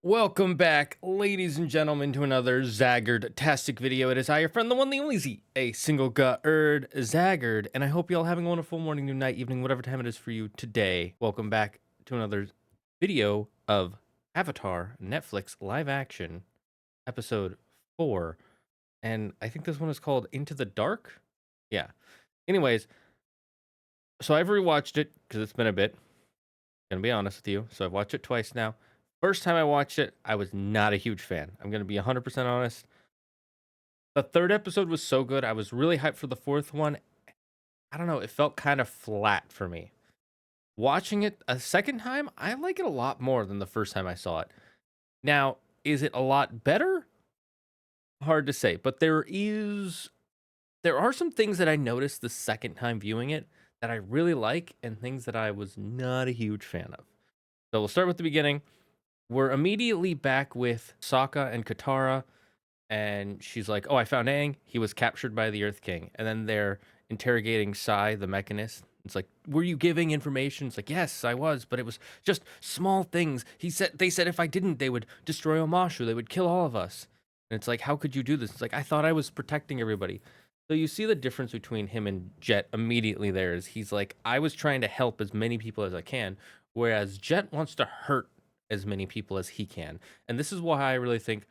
Welcome back, ladies and gentlemen, to another Zaggard-tastic video. It is I, your friend, the one, the only Z, a single gut-erd Zaggard, and I hope you all having a wonderful morning, noon, night, evening, whatever time it is for you today. Welcome back to another video of Avatar Netflix live action, episode 4, and I think this one is called Into the Dark? Yeah. Anyways, so I've rewatched it, because it's been a bit, gonna be honest with you, so I've watched it twice now. First time I watched it, I was not a huge fan. I'm gonna be 100% honest. The third episode was so good. I was really hyped for the fourth one. I don't know. It felt kind of flat for me. Watching it a second time, I like it a lot more than the first time I saw it. Now, is it a lot better? Hard to say, but there are some things that I noticed the second time viewing it that I really like and things that I was not a huge fan of. So we'll start with the beginning. We're immediately back with Sokka and Katara, and she's like, "Oh, I found Aang. He was captured by the Earth King." And then they're interrogating Sai, the mechanist. It's like, "Were you giving information?" It's like, "Yes, I was, but it was just small things." They said if I didn't, they would destroy Omashu. They would kill all of us. And it's like, "How could you do this?" It's like, "I thought I was protecting everybody." So you see the difference between him and Jet immediately there is he's like, "I was trying to help as many people as I can," whereas Jet wants to hurt as many people as he can. And this is why I really think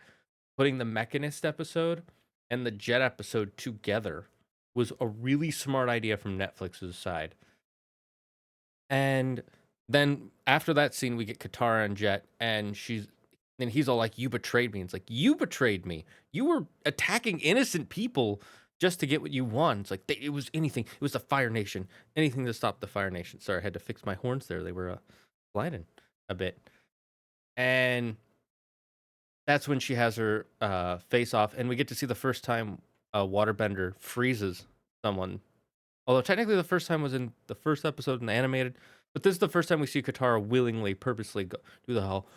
putting the Mechanist episode and the Jet episode together was a really smart idea from Netflix's side. And then after that scene, we get Katara and Jet, and he's all like, "You betrayed me." It's like, "You betrayed me. You were attacking innocent people just to get what you want." It's like it was anything. It was the Fire Nation, anything to stop the Fire Nation. Sorry, I had to fix my horns there. They were sliding a bit, and that's when she has her face off, and we get to see the first time a waterbender freezes someone. Although technically the first time was in the first episode in the animated, but this is the first time we see Katara willingly, purposely do the whole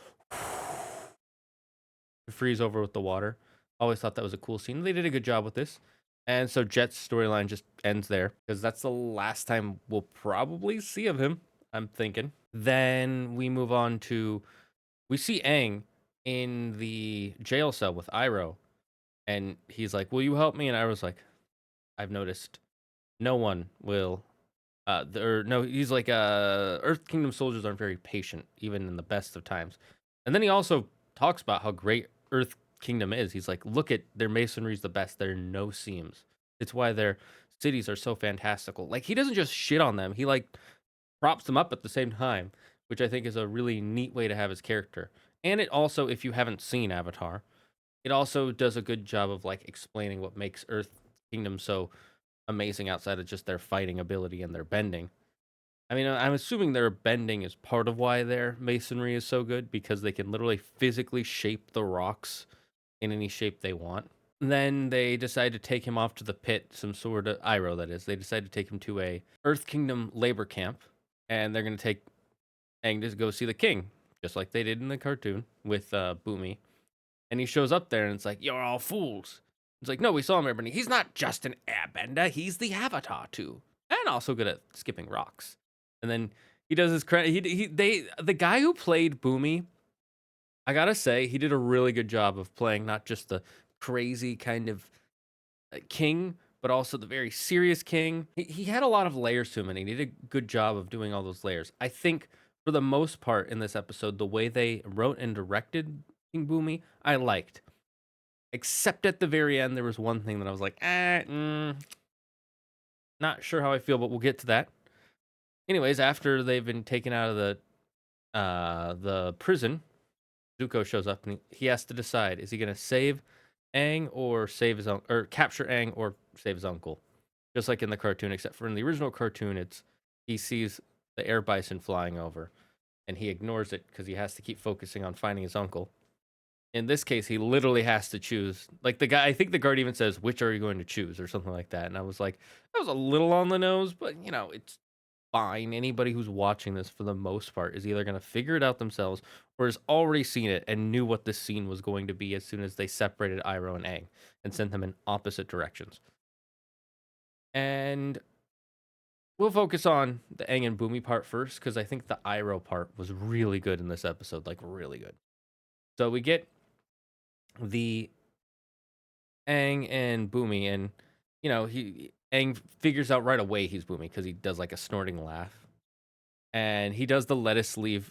freeze over with the water. Always thought that was a cool scene. They did a good job with this. And so Jet's storyline just ends there because that's the last time we'll probably see of him, I'm thinking. Then we move on to we see Aang in the jail cell with Iroh, and he's like, "Will you help me?" And Iroh's like, "I've noticed no one will." Or no, he's like, Earth Kingdom soldiers aren't very patient, even in the best of times. And then he also talks about how great Earth Kingdom is. He's like, "Look at their masonry's the best. There are no seams. It's why their cities are so fantastical." Like he doesn't just shit on them. He like props them up at the same time, which I think is a really neat way to have his character. And it also, if you haven't seen Avatar, it also does a good job of like explaining what makes Earth Kingdom so amazing outside of just their fighting ability and their bending. I mean, I'm assuming their bending is part of why their masonry is so good because they can literally physically shape the rocks in any shape they want. Then they decide to take him off to the pit, some sort of Iroh that is. They decide to take him to a Earth Kingdom labor camp, and they're going to take Aang to go see the king, just like they did in the cartoon with Boomy. And he shows up there, and it's like, "You're all fools." It's like, "No, we saw him, everybody. He's not just an airbender. He's the Avatar too, and also good at skipping rocks." And then he does his credit. The guy who played Boomy, I gotta say, he did a really good job of playing not just the crazy kind of king, but also the very serious king. He had a lot of layers to him, and he did a good job of doing all those layers. I think for the most part in this episode, the way they wrote and directed King Boomy, I liked. Except at the very end, there was one thing that I was like, not sure how I feel, but we'll get to that. Anyways, after they've been taken out of the prison, Zuko shows up and he has to decide: is he going to save Aang or save his or capture Aang or save his uncle? Just like in the cartoon, except for in the original cartoon, it's he sees the air bison flying over and he ignores it because he has to keep focusing on finding his uncle. In this case, he literally has to choose. Like the guy, I think the guard even says, "Which are you going to choose?" or something like that. And I was like, that was a little on the nose, but it's fine. Anybody who's watching this, for the most part, is either going to figure it out themselves or has already seen it and knew what this scene was going to be as soon as they separated Iroh and Aang and sent them in opposite directions. And we'll focus on the Aang and Boomy part first because I think the Iroh part was really good in this episode, like really good. So we get the Aang and Boomy, and he Aang figures out right away he's Boomy because he does like a snorting laugh, and he does the lettuce leave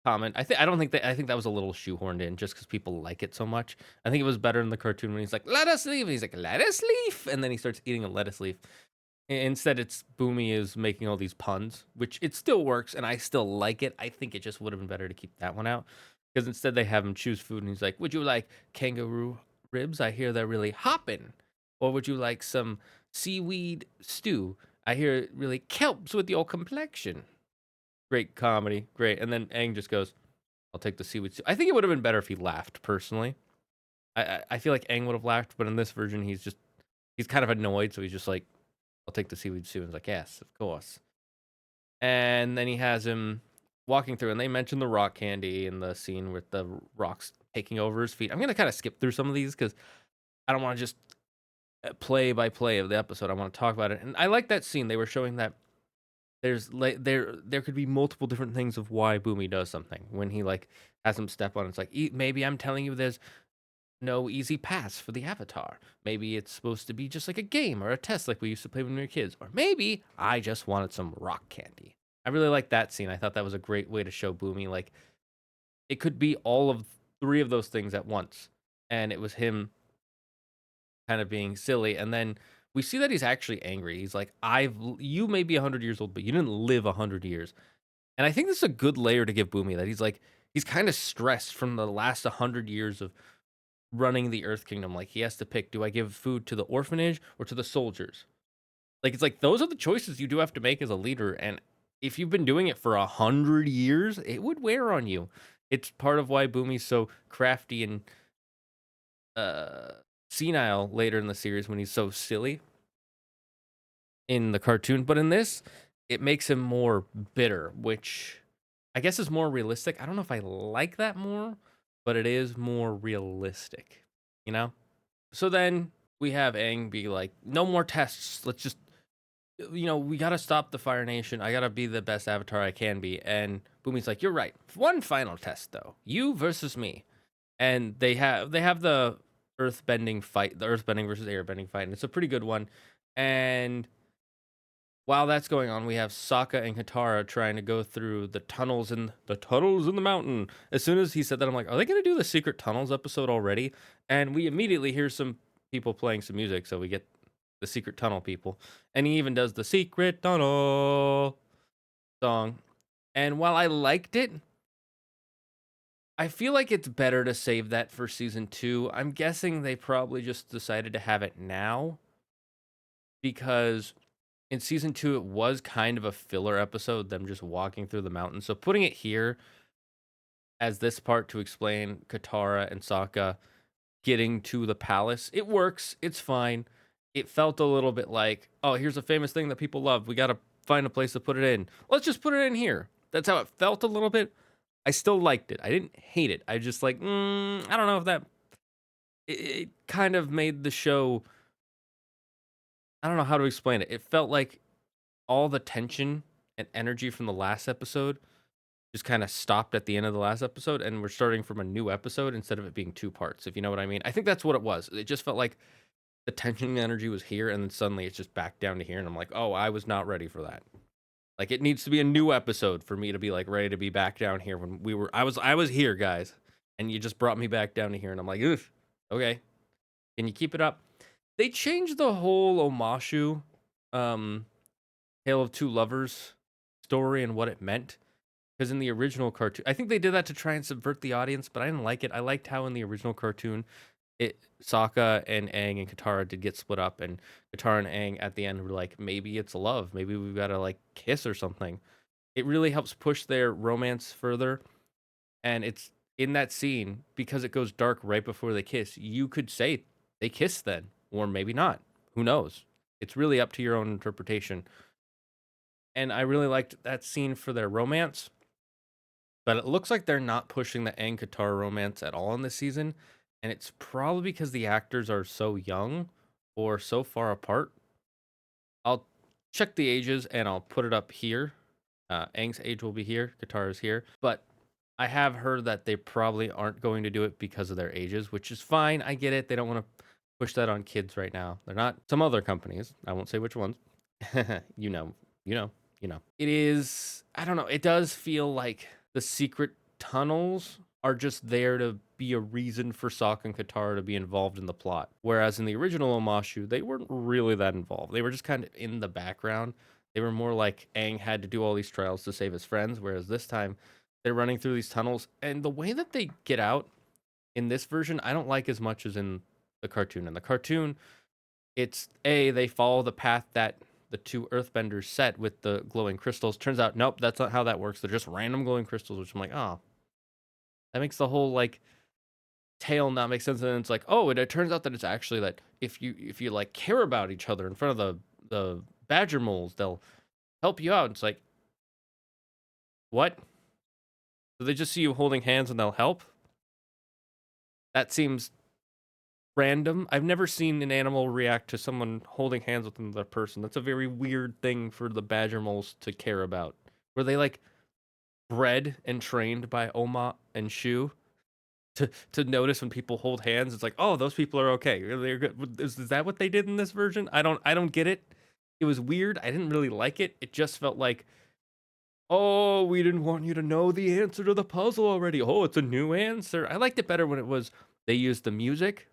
comment. I don't think that I think that was a little shoehorned in just because people like it so much. I think it was better in the cartoon when he's like lettuce leaf, and he's like lettuce leaf, and then he starts eating a lettuce leaf. Instead, it's Boomy is making all these puns, which it still works, and I still like it. I think it just would have been better to keep that one out because instead they have him choose food, and he's like, "Would you like kangaroo ribs? I hear they're really hopping, or would you like some seaweed stew? I hear it really kelps with your complexion." Great comedy, great. And then Aang just goes, "I'll take the seaweed stew." I think it would have been better if he laughed. Personally, I feel like Aang would have laughed, but in this version, he's kind of annoyed, so he's just like, "I'll take the seaweed stew." And he's like, "Yes, of course." And then he has him walking through, and they mention the rock candy in the scene with the rocks taking over his feet. I'm gonna kind of skip through some of these because I don't want to just play by play of the episode. I want to talk about it, and I like that scene. They were showing that there's like there could be multiple different things of why Boomy does something when he like has him step on. It's like maybe I'm telling you there's no easy pass for the avatar. Maybe it's supposed to be just like a game or a test like we used to play when we were kids. Or maybe I just wanted some rock candy. I really like that scene. I thought that was a great way to show Boomy like it could be all of three of those things at once. And it was him kind of being silly. And then we see that he's actually angry. He's like, you may be 100 years old, but you didn't live 100 years. And I think this is a good layer to give Boomy that he's like, he's kind of stressed from the last 100 years of running the Earth Kingdom. Like he has to pick: do I give food to the orphanage or to the soldiers? Like it's like those are the choices you do have to make as a leader. And if you've been doing it for 100 years, it would wear on you. It's part of why Boomy's so crafty and uh senile later in the series when he's so silly in the cartoon. But in this, it makes him more bitter, which I guess is more realistic. I don't know if I like that more, but it is more realistic, you know? So then we have Aang be like, no more tests. Let's just, we got to stop the Fire Nation. I got to be the best avatar I can be. And Boomy's like, you're right. One final test, though. You versus me. And they have the earthbending fight, the earthbending versus airbending fight. And it's a pretty good one. And while that's going on, we have Sokka and Katara trying to go through the tunnels in the mountain. As soon as he said that, I'm like, are they going to do the secret tunnels episode already? And we immediately hear some people playing some music, so we get the secret tunnel people. And he even does the secret tunnel song. And while I liked it, I feel like it's better to save that for season 2. I'm guessing they probably just decided to have it now because in season 2 it was kind of a filler episode, them just walking through the mountains. So putting it here as this part to explain Katara and Sokka getting to the palace, it works. It's fine. It felt a little bit like, oh, here's a famous thing that people love. We got to find a place to put it in. Let's just put it in here. That's how it felt a little bit. I still liked it. I didn't hate it. I just like, I don't know if that it kind of made the show. I don't know how to explain it. It felt like all the tension and energy from the last episode just kind of stopped at the end of the last episode, and we're starting from a new episode instead of it being two parts, if you know what I mean. I think that's what it was. It just felt like the tension and energy was here, and then suddenly it's just back down to here, and I'm like, oh, I was not ready for that. Like it needs to be a new episode for me to be like ready to be back down here when I was here, guys, and you just brought me back down to here, and I'm like, oof, okay, can you keep it up? They changed the whole Omashu, um, Tale of Two Lovers story and what it meant. Because in the original cartoon, I think they did that to try and subvert the audience, but I didn't like it. I liked how in the original cartoon, Sokka and Aang and Katara did get split up, and Katara and Aang at the end were like, maybe it's love, maybe we've got to like kiss or something. It really helps push their romance further, and it's in that scene because it goes dark right before they kiss. You could say they kissed then, or maybe not. Who knows? It's really up to your own interpretation. And I really liked that scene for their romance. But it looks like they're not pushing the Aang Katara romance at all in this season, and it's probably because the actors are so young or so far apart. I'll check the ages and I'll put it up here. Aang's age will be here, Katara's here, but I have heard that they probably aren't going to do it because of their ages, which is fine. I get it. They don't want to push that on kids right now. They're not some other companies. I won't say which ones. you know, you know, you know. It is, I don't know. It does feel like the secret tunnels are just there to be a reason for Sokka and Katara to be involved in the plot. Whereas in the original Omashu, they weren't really that involved. They were just kind of in the background. They were more like Aang had to do all these trials to save his friends, whereas this time they're running through these tunnels, and the way that they get out in this version, I don't like as much as in the cartoon. In the cartoon, it's they follow the path that the two earthbenders set with the glowing crystals. Turns out, nope, that's not how that works. They're just random glowing crystals, which I'm like, oh, that makes the whole like tale not make sense. And it's like, oh, it turns out that it's actually that if you like care about each other in front of the badger moles, they'll help you out. It's like, what? Do they just see you holding hands and they'll help? That seems random. I've never seen an animal react to someone holding hands with another person. That's a very weird thing for the badger moles to care about. Were they like bred and trained by Oma and Shu to notice when people hold hands? It's like, oh, those people are okay. They're good. Is that what they did in this version? I don't get it. It was weird. I didn't really like it. It just felt like, oh, we didn't want you to know the answer to the puzzle already. Oh, it's a new answer. I liked it better when it was they used the music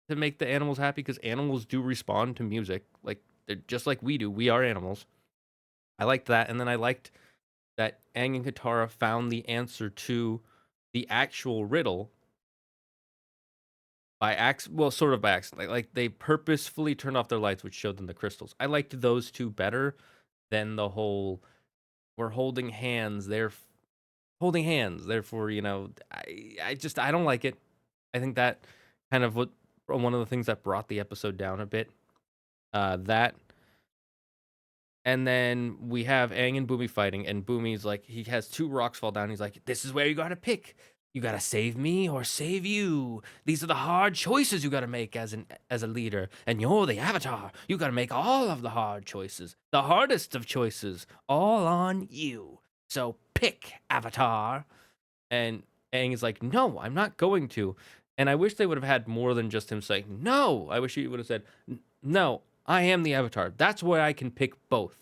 to make the animals happy, because animals do respond to music. Like they're just like we do. We are animals. I liked that, and then I liked that Aang and Katara found the answer to the actual riddle by accident. Well, sort of by accident. Like they purposefully turned off their lights, which showed them the crystals. I liked those two better than the whole we're holding hands. They're holding hands. Therefore, I don't like it. I think that kind of what one of the things that brought the episode down a bit. That, and then we have Aang and Boomy fighting, and Boomy's like, he has two rocks fall down. He's like, this is where you gotta pick. You gotta save me or save you. These are the hard choices you gotta make as a leader. And you're the avatar. You gotta make all of the hard choices. The hardest of choices. All on you. So pick, Avatar. And Aang is like, no, I'm not going to. And I wish they would have had more than just him saying, no. I wish he would have said, no, I am the Avatar. That's where I can pick both.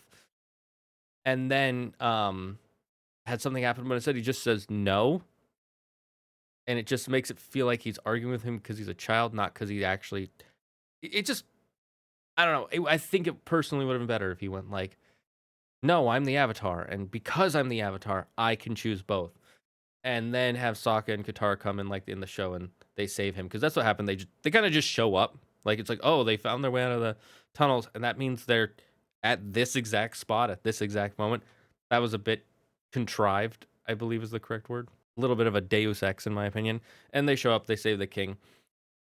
And then had something happen when instead he just says no. And it just makes it feel like he's arguing with him because he's a child, not because he actually. It just, I don't know. I think it personally would have been better if he went like, no, I'm the Avatar. And because I'm the Avatar, I can choose both. And then have Sokka and Katara come in like in the show and they save him, because that's what happened. They kind of just show up. Like it's like, oh, they found their way out of the tunnels, and that means they're at this exact spot at this exact moment. That was a bit contrived, I believe is the correct word. A little bit of a Deus Ex in my opinion. And they show up, they save the king.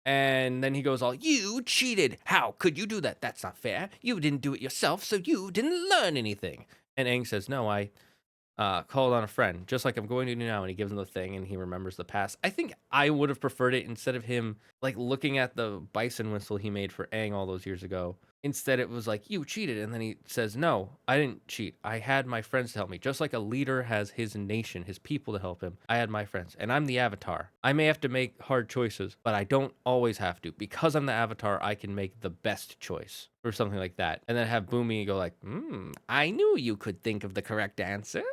And then he goes all, you cheated. How could you do that? That's not fair. You didn't do it yourself, so you didn't learn anything. And Aang says, no, I called on a friend, just like I'm going to do now. And he gives him the thing and he remembers the past. I think I would have preferred it instead of him like looking at the bison whistle he made for Aang all those years ago. Instead, it was like, you cheated. And then he says, no, I didn't cheat. I had my friends to help me. Just like a leader has his nation, his people to help him. I had my friends, and I'm the Avatar. I may have to make hard choices, but I don't always have to. Because I'm the Avatar, I can make the best choice, or something like that. And then have Boomy go like, I knew you could think of the correct answer.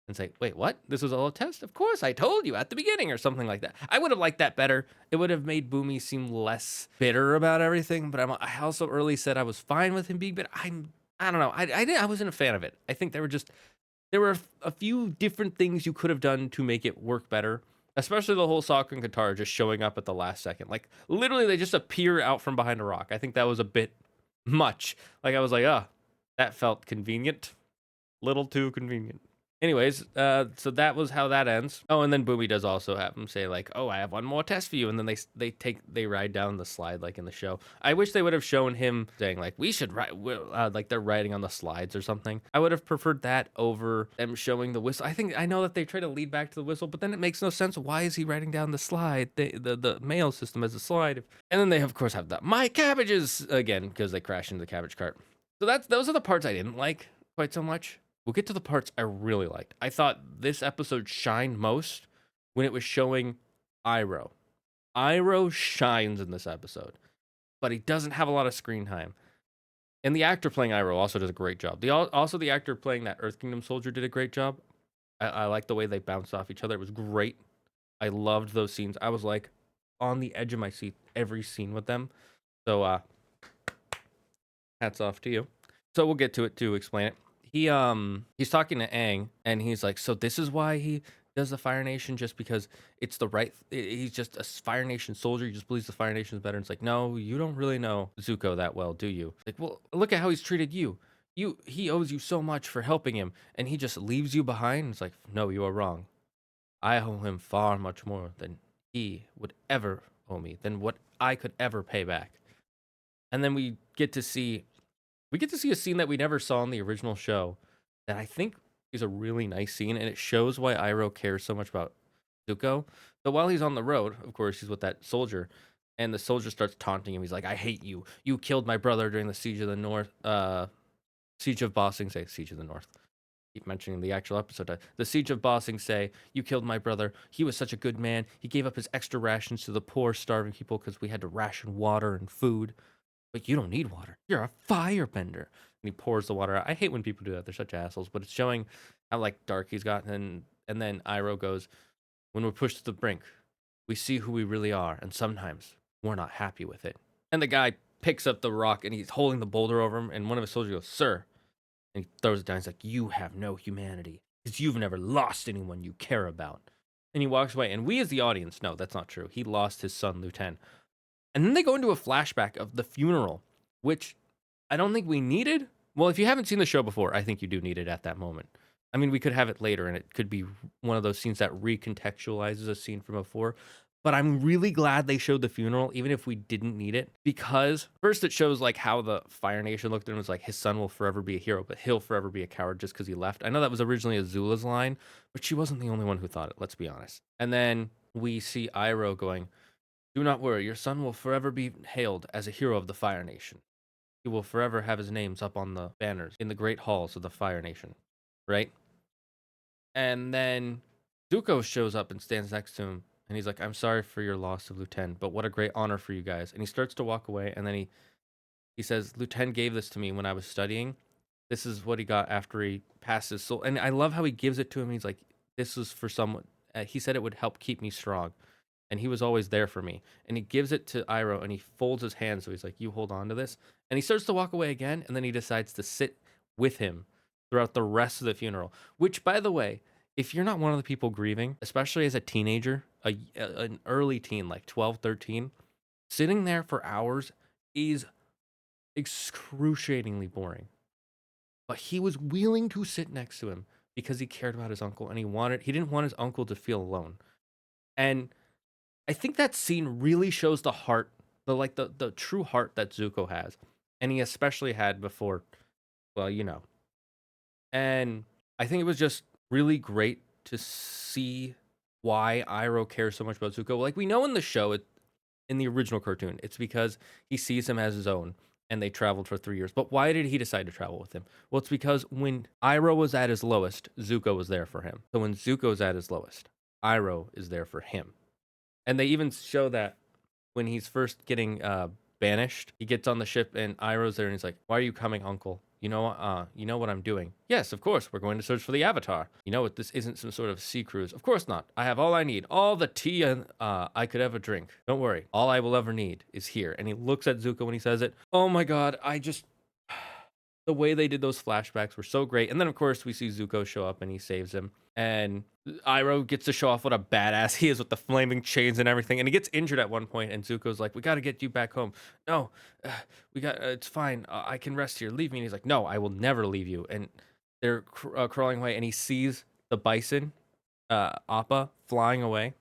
And say, wait, what? This was all a test? Of course, I told you at the beginning, or something like that. I would have liked that better. It would have made Boomy seem less bitter about everything. But I also early said I was fine with him being bitter. I don't know. I wasn't a fan of it. I think there were a few different things you could have done to make it work better. Especially the whole Sokka and Katara just showing up at the last second. Like literally, they just appear out from behind a rock. I think that was a bit much. Like I was like, that felt convenient. Little too convenient. Anyways, so that was how that ends. Oh, and then Boomy does also have him say like, "Oh, I have one more test for you," and then they ride down the slide like in the show. I wish they would have shown him saying like, "We should ride," like they're riding on the slides or something. I would have preferred that over them showing the whistle. I know that they try to lead back to the whistle, but then it makes no sense. Why is he riding down the slide? The mail system has a slide, and then they of course have my cabbages again because they crash into the cabbage cart. So those are the parts I didn't like quite so much. We'll get to the parts I really liked. I thought this episode shined most when it was showing Iroh. Iroh shines in this episode, but he doesn't have a lot of screen time. And the actor playing Iroh also does a great job. Also, the actor playing that Earth Kingdom soldier did a great job. I like the way they bounced off each other. It was great. I loved those scenes. I was like on the edge of my seat every scene with them. So hats off to you. So we'll get to it to explain it. He's talking to Aang and he's like, so this is why he does the Fire Nation, just because it's the right he's just a Fire Nation soldier, he just believes the Fire Nation is better. And it's like, no, you don't really know Zuko that well, do you? Like, well, look at how he's treated you. He owes you so much for helping him, and he just leaves you behind. It's like, no, you are wrong. I owe him far much more than he would ever owe me, than what I could ever pay back. And then we get to see a scene that we never saw in the original show that I think is a really nice scene, and it shows why Iroh cares so much about Zuko. But while he's on the road, of course, he's with that soldier, and the soldier starts taunting him. He's like, I hate you. You killed my brother during the Siege of the North, Siege of Ba Sing Se, Siege of the North. Keep mentioning the actual episode. The Siege of Ba Sing Se, you killed my brother. He was such a good man. He gave up his extra rations to the poor, starving people because we had to ration water and food. But you don't need water. You're a firebender. And he pours the water out. I hate when people do that. They're such assholes. But it's showing how like dark he's gotten. And then Iroh goes, when we're pushed to the brink, we see who we really are. And sometimes we're not happy with it. And the guy picks up the rock and he's holding the boulder over him. And one of his soldiers goes, sir. And he throws it down. He's like, you have no humanity because you've never lost anyone you care about. And he walks away. And we as the audience know that's not true. He lost his son, Lieutenant. And then they go into a flashback of the funeral, which I don't think we needed. Well, if you haven't seen the show before, I think you do need it at that moment. I mean, we could have it later, and it could be one of those scenes that recontextualizes a scene from before. But I'm really glad they showed the funeral, even if we didn't need it, because first it shows like how the Fire Nation looked at him, was like his son will forever be a hero, but he'll forever be a coward just because he left. I know that was originally Azula's line, but she wasn't the only one who thought it. Let's be honest. And then we see Iroh going, do not worry, your son will forever be hailed as a hero of the Fire Nation. He will forever have his names up on the banners in the great halls of the Fire Nation, right? And then Zuko shows up and stands next to him, and he's like, I'm sorry for your loss of Lieutenant, but what a great honor for you guys. And he starts to walk away, and then he says, Lieutenant gave this to me when I was studying. This is what he got after he passed his soul. And I love how he gives it to him. He's like, this is for someone. He said it would help keep me strong. And he was always there for me. And he gives it to Iroh, and he folds his hands. So he's like, you hold on to this. And he starts to walk away again, and then he decides to sit with him throughout the rest of the funeral. Which, by the way, if you're not one of the people grieving, especially as a teenager, an early teen, like 12, 13, sitting there for hours is excruciatingly boring. But he was willing to sit next to him because he cared about his uncle, and he didn't want his uncle to feel alone. And I think that scene really shows the heart, the true heart that Zuko has, and he especially had before, well, you know. And I think it was just really great to see why Iroh cares so much about Zuko. Like we know in the show, in the original cartoon, it's because he sees him as his own, and they traveled for 3 years. But why did he decide to travel with him? Well, it's because when Iroh was at his lowest, Zuko was there for him. So when Zuko's at his lowest, Iroh is there for him. And they even show that when he's first getting banished, he gets on the ship and Iroh's there and he's like, why are you coming, uncle? You know what I'm doing? Yes, of course, we're going to search for the Avatar. You know what, this isn't some sort of sea cruise. Of course not. I have all I need, all the tea I could ever drink. Don't worry, all I will ever need is here. And he looks at Zuko when he says it. Oh my god, the way they did those flashbacks were so great. And then, of course, we see Zuko show up and he saves him. And Iroh gets to show off what a badass he is with the flaming chains and everything. And he gets injured at one point, and Zuko's like, we got to get you back home. No, it's fine. I can rest here. Leave me. And he's like, no, I will never leave you. And they're crawling away, and he sees the bison, Appa, flying away.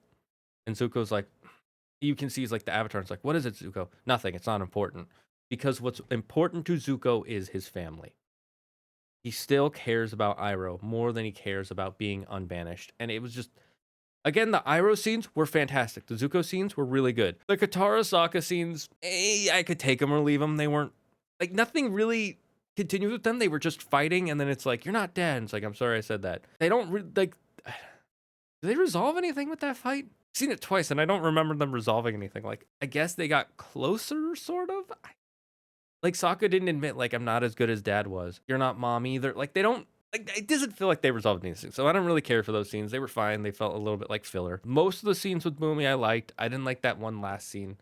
And Zuko's like, you can see he's like the Avatar. It's like, what is it, Zuko? Nothing. It's not important. Because what's important to Zuko is his family. He still cares about Iroh more than he cares about being unbanished. And it was just, again, the Iroh scenes were fantastic. The Zuko scenes were really good. The Katara Sokka scenes, I could take them or leave them. They weren't, like, nothing really continued with them. They were just fighting, and then it's like, you're not dead. And it's like, I'm sorry I said that. They don't, like, Did they resolve anything with that fight? I've seen it twice and I don't remember them resolving anything. Like, I guess they got closer, sort of. Like, Sokka didn't admit, like, I'm not as good as dad was. You're not mom either. Like, they don't, like, it doesn't feel like they resolved anything. So I don't really care for those scenes. They were fine. They felt a little bit like filler. Most of the scenes with Boomy I liked. I didn't like that one last scene.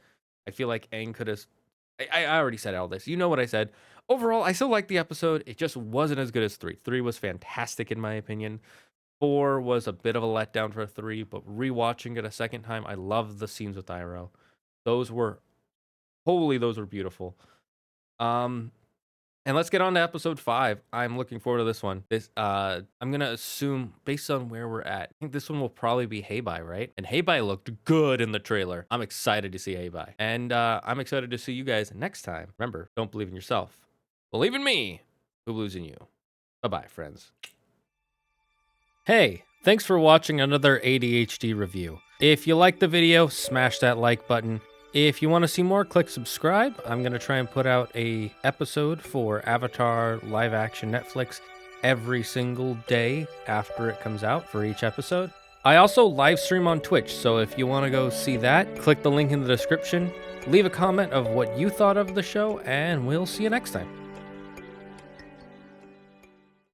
I feel like Aang could have. I already said all this. You know what I said. Overall, I still liked the episode. It just wasn't as good as 3. 3 was fantastic in my opinion. 4 was a bit of a letdown for 3, but rewatching it a second time, I love the scenes with Iroh. Those were those were beautiful. And let's get on to episode 5. I'm looking forward to this one. I'm gonna assume based on where we're at, I think this one will probably be Heibai, right? And Heibai looked good in the trailer. I'm excited to see Heibai. And I'm excited to see you guys next time. Remember, don't believe in yourself. Believe in me, who believes in you. Bye-bye, friends. Hey, thanks for watching another ADHD review. If you liked the video, smash that like button. If you want to see more, click subscribe. I'm going to try and put out a episode for Avatar live action Netflix every single day after it comes out for each episode. I also live stream on Twitch, so if you want to go see that, click the link in the description. Leave a comment of what you thought of the show, and we'll see you next time.